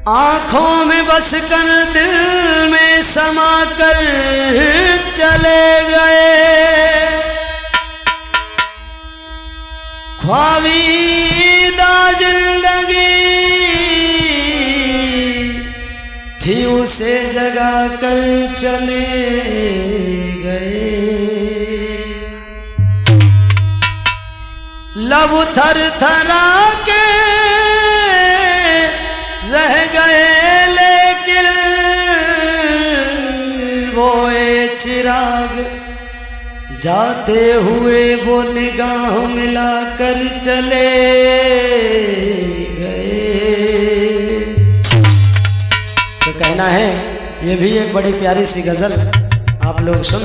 आंखों में बस कर दिल में समा कर चले गए। ख्वाबीदा जिंदगी थी उसे जगा कर चले गए। लब थर थरा के रह गए लेकिन वो ए चिराग जाते हुए वो निगाह मिलाकर चले गए। तो कहना है ये भी एक बड़ी प्यारी सी गजल आप लोग सुन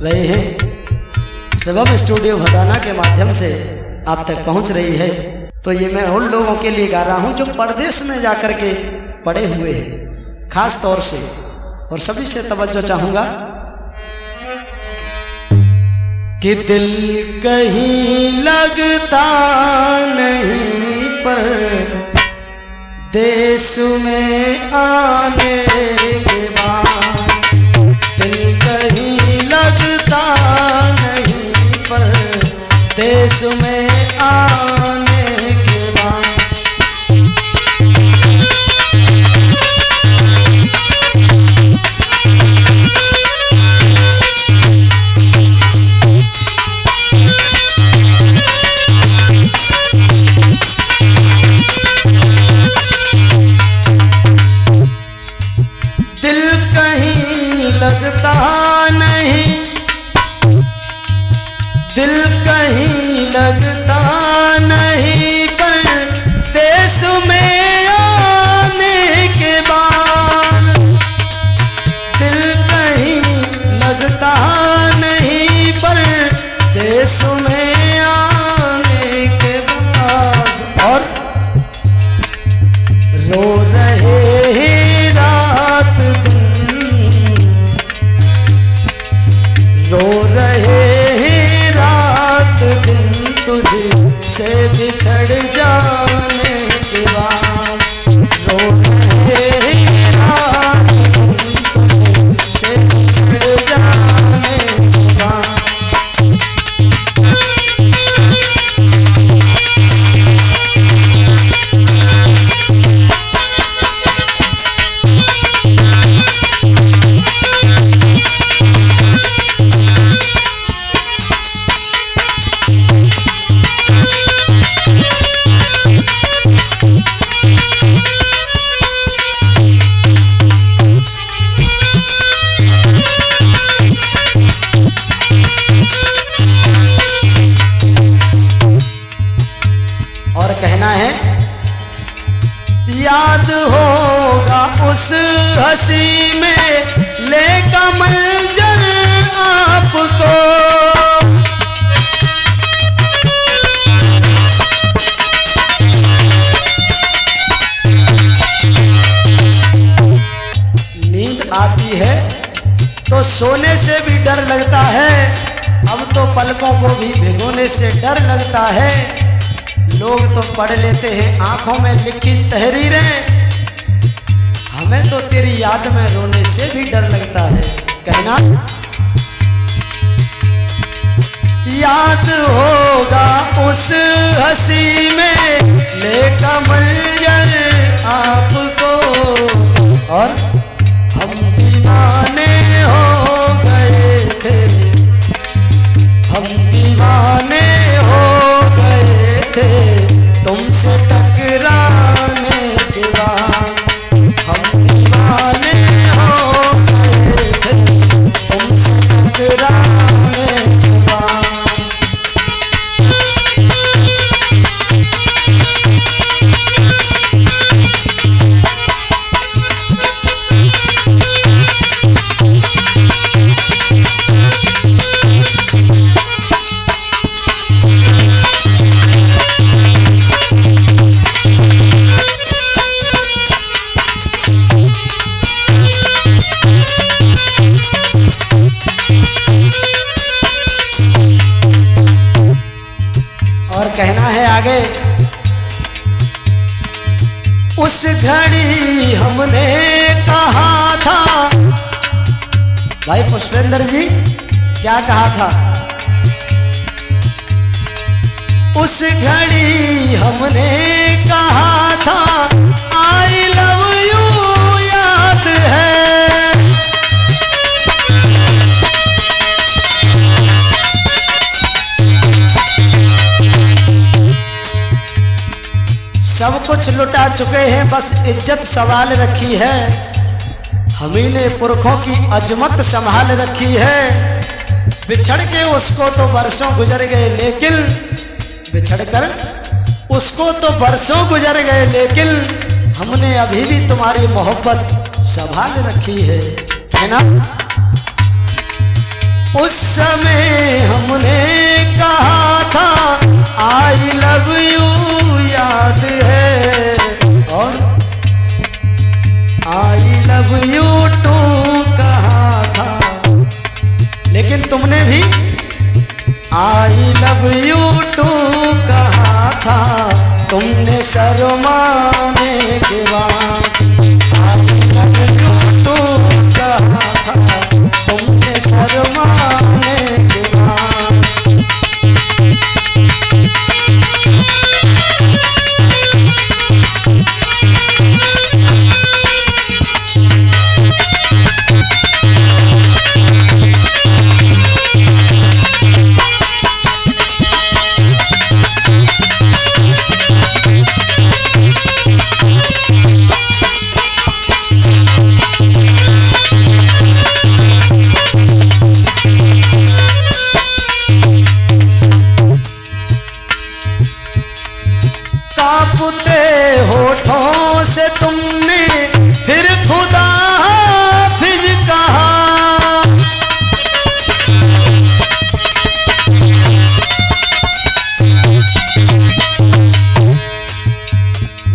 रहे हैं, सबब स्टूडियो भदाना के माध्यम से आप तक पहुंच रही है। तो ये मैं उन लोगों के लिए गा रहा हूं जो परदेश में जाकर के पड़े हुए हैं खास तौर से, और सभी से तवज्जो चाहूंगा कि दिल कहीं लगता नहीं पर देश में आने के बाद, दिल कहीं लगता नहीं पर देश में आने के बाद। दिल कहीं लगता नहीं, दिल कहीं लगता नहीं पर देश में आने के बाद, दिल कहीं लगता नहीं पर देश में आने के बाद। और रो रहे रात दिन, रो रहे रात दिन तुझसे बिछड़ जाने के बाद, रो रहे रात दिन तुझसे बिछड़ जाने के बाद। और कहना है याद होगा उस हंसी में ले कमल जर आपको, नींद आती है तो सोने से भी डर लगता है, अब तो पलकों को भी भिगोने से डर लगता है। लोग तो पढ़ लेते हैं आंखों में लिखी तहरीरें, हमें तो तेरी याद में रोने से भी डर लगता है। कहना याद होगा उस हंसी में ले कमल जर आपको, और हम दीवाने हो गए थे, हम दीवाने हो गए थे तुमसे टकराने के बाद, हम दीवाने हो गए थे तुमसे टकराने के बाद। उस घड़ी हमने कहा था, भाई पुष्पेंद्र जी क्या कहा था? उस घड़ी हमने कहा था आई लव यू याद है। सब कुछ लुटा चुके हैं, बस इज्जत सवाल रखी है। हमही ने पुरखों की अजमत संभाल रखी है। बिछड़ के उसको तो बरसों गुजर गए, लेकिन बिछड़कर उसको तो बरसों गुजर गए, लेकिन हमने अभी भी तुम्हारी मोहब्बत संभाल रखी है ना? उस समय हमने कहा था आई लव यू याद है, और आई लव यू टू कहा था, लेकिन तुमने भी आई लव यू टू कहा था। तुमने शर्माने के बाद आई लव यू टू कहा था, तुमने शर्माने के बाद। कांपते होठों से तुमने फिर खुदा हाफिज कहा।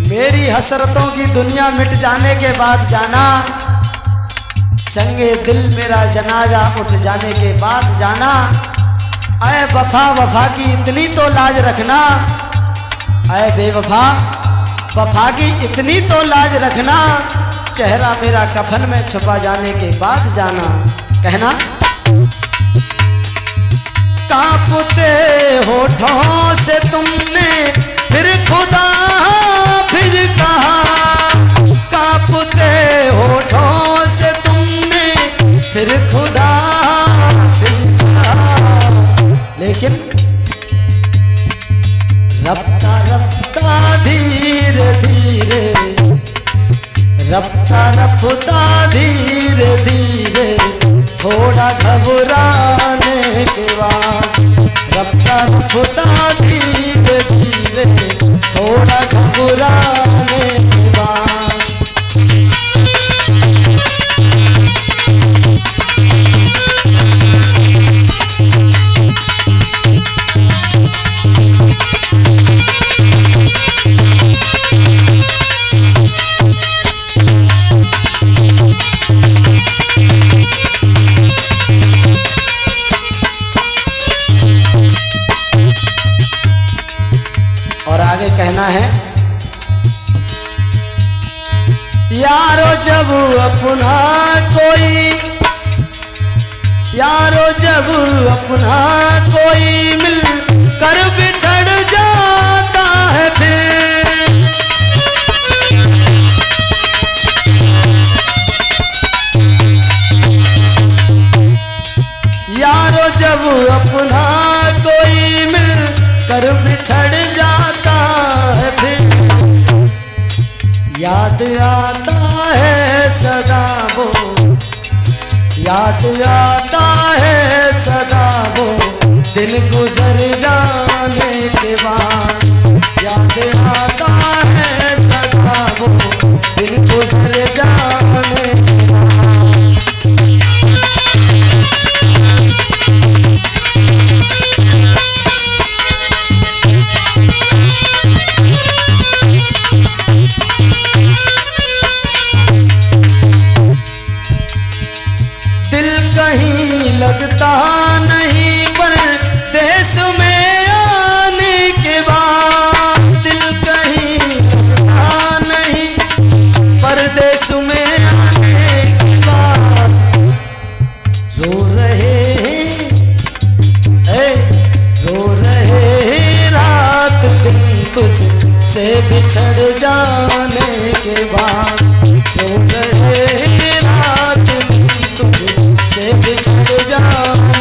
मेरी हसरतों की दुनिया मिट जाने के बाद जाना, संगे दिल मेरा जनाजा उठ जाने के बाद जाना। ऐ वफा वफा की इतनी तो लाज रखना, ऐ बेवफा वफा की इतनी तो लाज रखना। चेहरा मेरा कफन में छुपा जाने के बाद जाना। कहना कांपते होठों से तुमने फिर खुदा हाफिज कहा। कांपते होठों से तुमने फिर खुदा हाफिज कहा, लेकिन रफ्ता रफ्ता धीरे धीरे, रफ्ता रफ्ता धीरे धीरे, थोड़ा घबराने के बाद। रफ्ता रफ्ता धीरे धीरे, थोड़ा घबराने के बाद। और आगे कहना है यारो जब अपना कोई, यारो जब अपना कोई मिल कर बिछड़ जाता है फिर। यारो जब अपना कोई मिल कर बिछड़ जाता है फिर। याद आता है सदा वो, याद आता है सदा वो, दिन गुजर जाने के बाद। याद आता है सदा वो, दिन गुजर जाने के बाद। दिल कहीं लगता नहीं पर देश में आने के बाद। दिल कहीं लगता नहीं तुझसे बिछड़ जाने के बाद तो गए रात तुझसे बिछड़ जाने